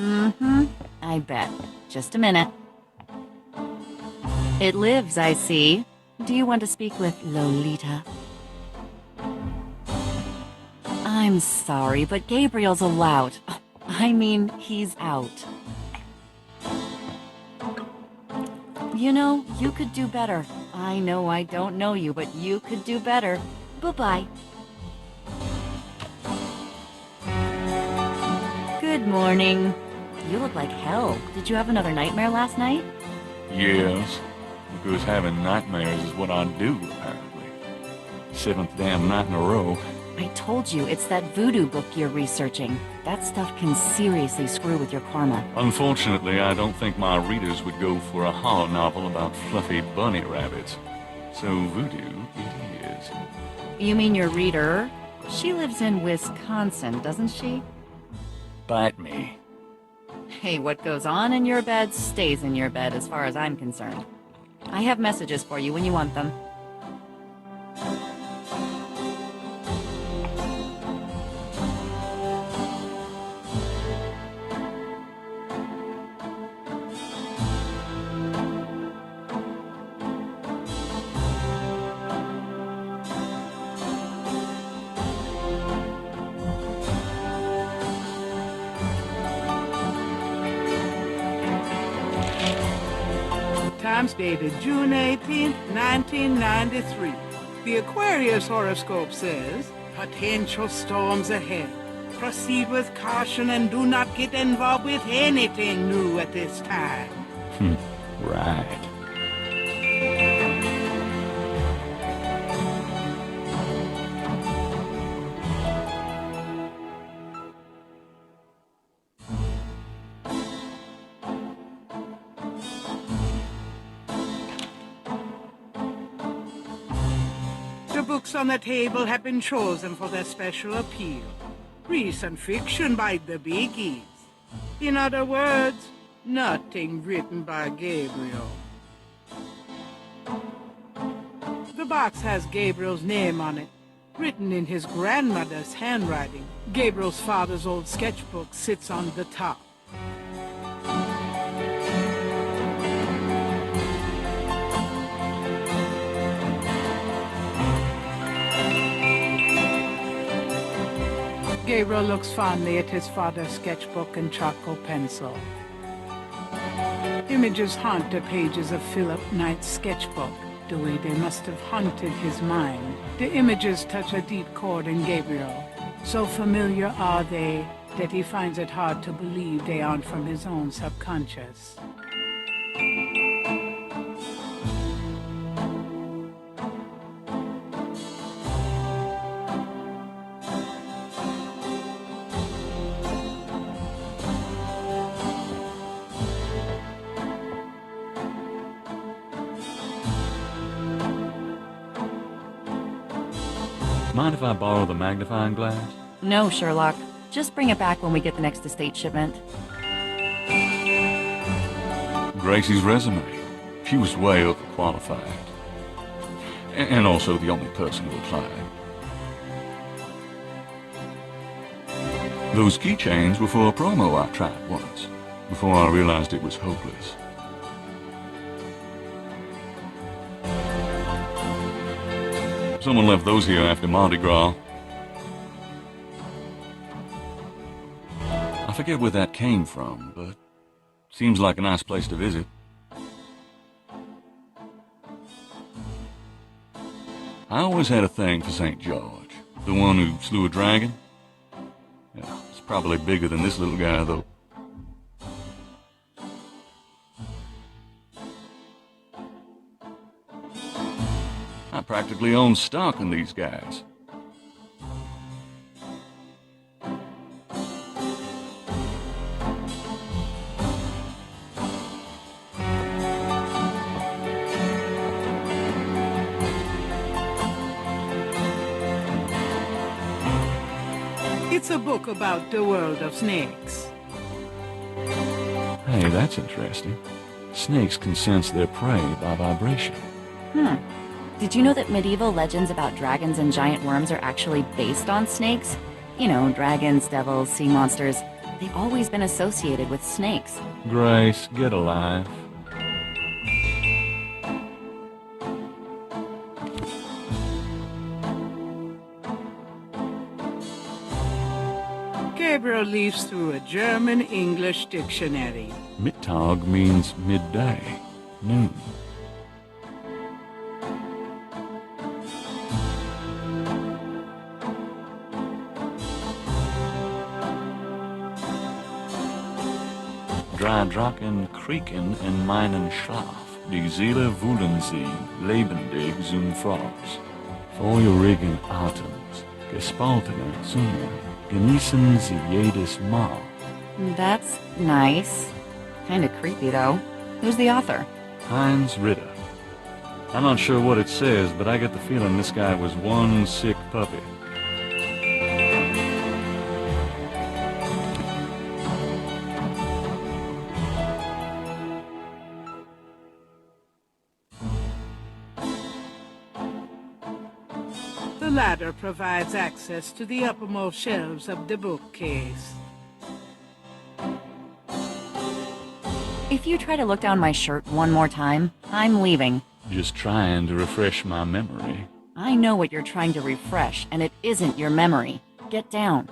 Mm-hmm. I bet. Just a minute. It lives, I see. Do you want to speak with Lolita? I'm sorry, but Gabriel's a lout. I mean, he's out. You know, you could do better. I know I don't know you, but you could do better. Bye-bye. Good morning. You look like hell. Did you have another nightmare last night? Yes, because having nightmares is what I do, apparently. Seventh damn night in a row. I told you, it's that voodoo book you're researching. That stuff can seriously screw with your karma. Unfortunately, I don't think my readers would go for a horror novel about fluffy bunny rabbits. So voodoo it is. You mean your reader? She lives in Wisconsin, doesn't she? Bite me. Hey, what goes on in your bed stays in your bed as far as I'm concerned. I have messages for you when you want them. Times dated June 18th, 1993. The Aquarius horoscope says, potential storms ahead. Proceed with caution and do not get involved with anything new at this time. Right. The books on the table have been chosen for their special appeal. Recent fiction by the biggies. In other words, nothing written by Gabriel. The box has Gabriel's name on it, written in his grandmother's handwriting. Gabriel's father's old sketchbook sits on the top. Gabriel looks fondly at his father's sketchbook and charcoal pencil. Images haunt the pages of Philip Knight's sketchbook, the way they must have haunted his mind. The images touch a deep chord in Gabriel. So familiar are they that he finds it hard to believe they aren't from his own subconscious. Mind if I borrow the magnifying glass? No, Sherlock. Just bring it back when we get the next estate shipment. Gracie's resume. She was way overqualified. And also the only person who applied. Those keychains were for a promo I tried once, before I realized it was hopeless. Someone left those here after Mardi Gras. I forget where that came from, but seems like a nice place to visit. I always had a thing for St. George, the one who slew a dragon. Yeah, it's probably bigger than this little guy, though. I practically own stock in these guys. It's a book about the world of snakes. Hey, that's interesting. Snakes can sense their prey by vibration. Did you know that medieval legends about dragons and giant worms are actually based on snakes? You know, dragons, devils, sea monsters. They've always been associated with snakes. Grace, get a life. Gabriel leafs through a German-English dictionary. Mittag means midday, noon. Drei Drachen kriegen in meinen Schlaf. Die Seele wühlen sie, lebendig zum Frost. Feurigen Atems, gespaltene Zunge, genießen sie jedes Mal. That's nice. Kinda creepy, though. Who's the author? Heinz Ritter. I'm not sure what it says, but I get the feeling this guy was one sick puppy. The ladder provides access to the uppermost shelves of the bookcase. If you try to look down my shirt one more time, I'm leaving. Just trying to refresh my memory. I know what you're trying to refresh, and it isn't your memory. Get down.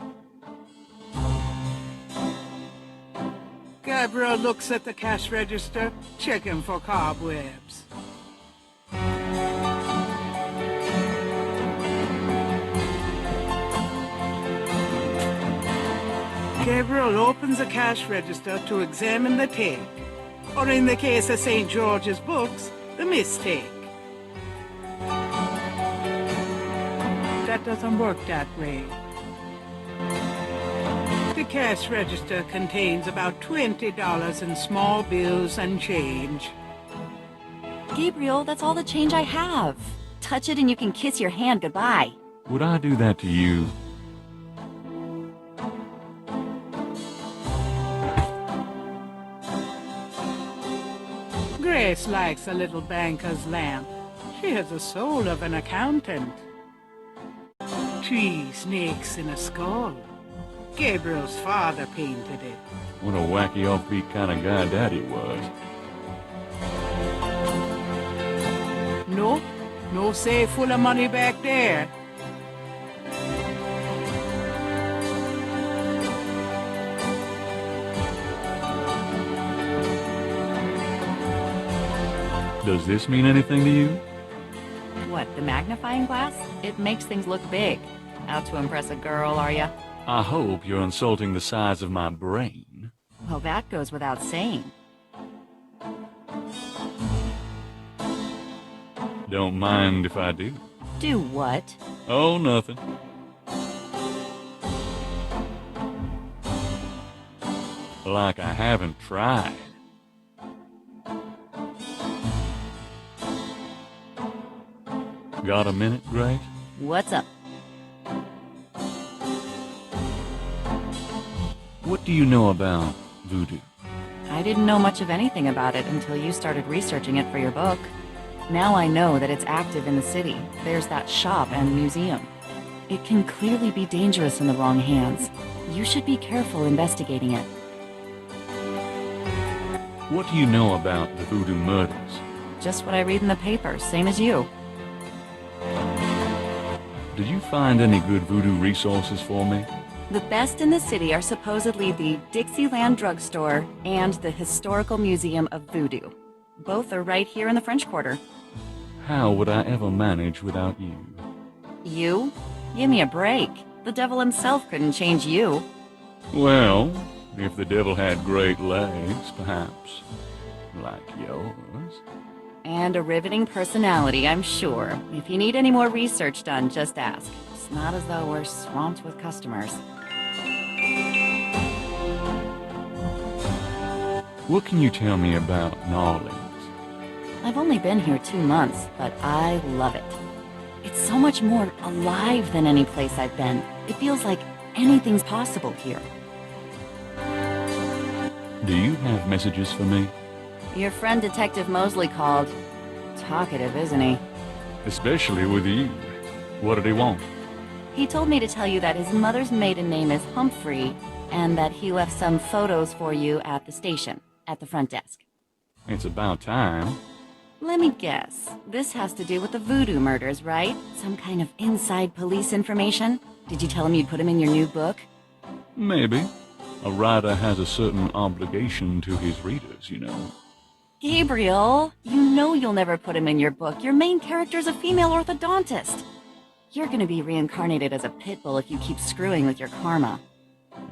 Gabriel looks at the cash register, checking for cobwebs. Gabriel opens the cash register to examine the take, or in the case of St. George's books, the mistake. That doesn't work that way. The cash register contains about $20 in small bills and change. Gabriel, that's all the change I have. Touch it and you can kiss your hand goodbye. Would I do that to you? Grace likes a little banker's lamp. She has the soul of an accountant. 3 snakes in a skull. Gabriel's father painted it. What a wacky offbeat kind of guy Daddy was. Nope, no safe full of money back there. Does this mean anything to you? What, the magnifying glass? It makes things look big. Out to impress a girl, are ya? I hope you're insulting the size of my brain. Well, that goes without saying. Don't mind if I do. Do what? Oh, nothing. Like I haven't tried. Got a minute, Grace? What's up? What do you know about voodoo? I didn't know much of anything about it until you started researching it for your book. Now I know that it's active in the city. There's that shop and museum. It can clearly be dangerous in the wrong hands. You should be careful investigating it. What do you know about the voodoo murders? Just what I read in the paper, same as you. Did you find any good voodoo resources for me? The best in the city are supposedly the Dixieland Drugstore and the Historical Museum of Voodoo. Both are right here in the French Quarter. How would I ever manage without you? You? Give me a break. The devil himself couldn't change you. Well, if the devil had great legs, perhaps. Like yours. And a riveting personality, I'm sure. If you need any more research done, just ask. It's not as though we're swamped with customers. What can you tell me about New Orleans? I've only been here 2 months, but I love it. It's so much more alive than any place I've been. It feels like anything's possible here. Do you have messages for me? Your friend Detective Mosley called. Talkative, isn't he? Especially with you. What did he want? He told me to tell you that his mother's maiden name is Humphrey, and that he left some photos for you at the station, at the front desk. It's about time. Let me guess. This has to do with the voodoo murders, right? Some kind of inside police information? Did you tell him you'd put him in your new book? Maybe. A writer has a certain obligation to his readers, you know. Gabriel, you know you'll never put him in your book. Your main character's a female orthodontist. You're gonna be reincarnated as a pit bull if you keep screwing with your karma.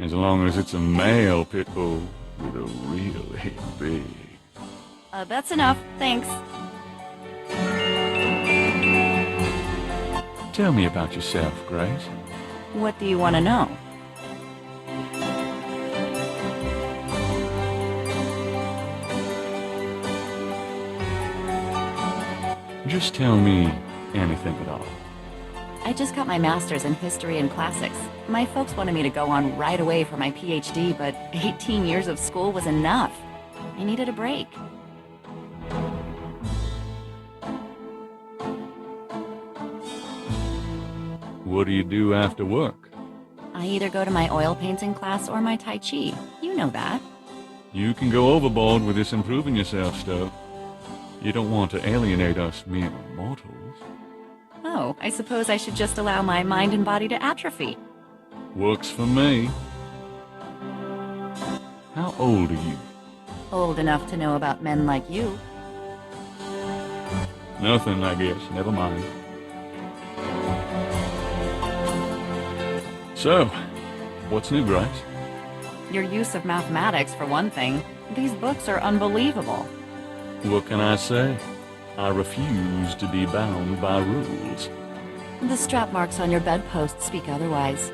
As long as it's a male pit bull with a really big... That's enough. Thanks. Tell me about yourself, Grace. What do you want to know? Just tell me anything at all. I just got my master's in history and classics. My folks wanted me to go on right away for my PhD, but 18 years of school was enough. I needed a break. What do you do after work? I either go to my oil painting class or my Tai Chi. You know that. You can go overboard with this improving yourself stuff. You don't want to alienate us mere mortals. Oh, I suppose I should just allow my mind and body to atrophy. Works for me. How old are you? Old enough to know about men like you. Nothing, I guess. Never mind. So, what's new, Grace? Your use of mathematics, for one thing. These books are unbelievable. What can I say? I refuse to be bound by rules. The strap marks on your bedpost speak otherwise.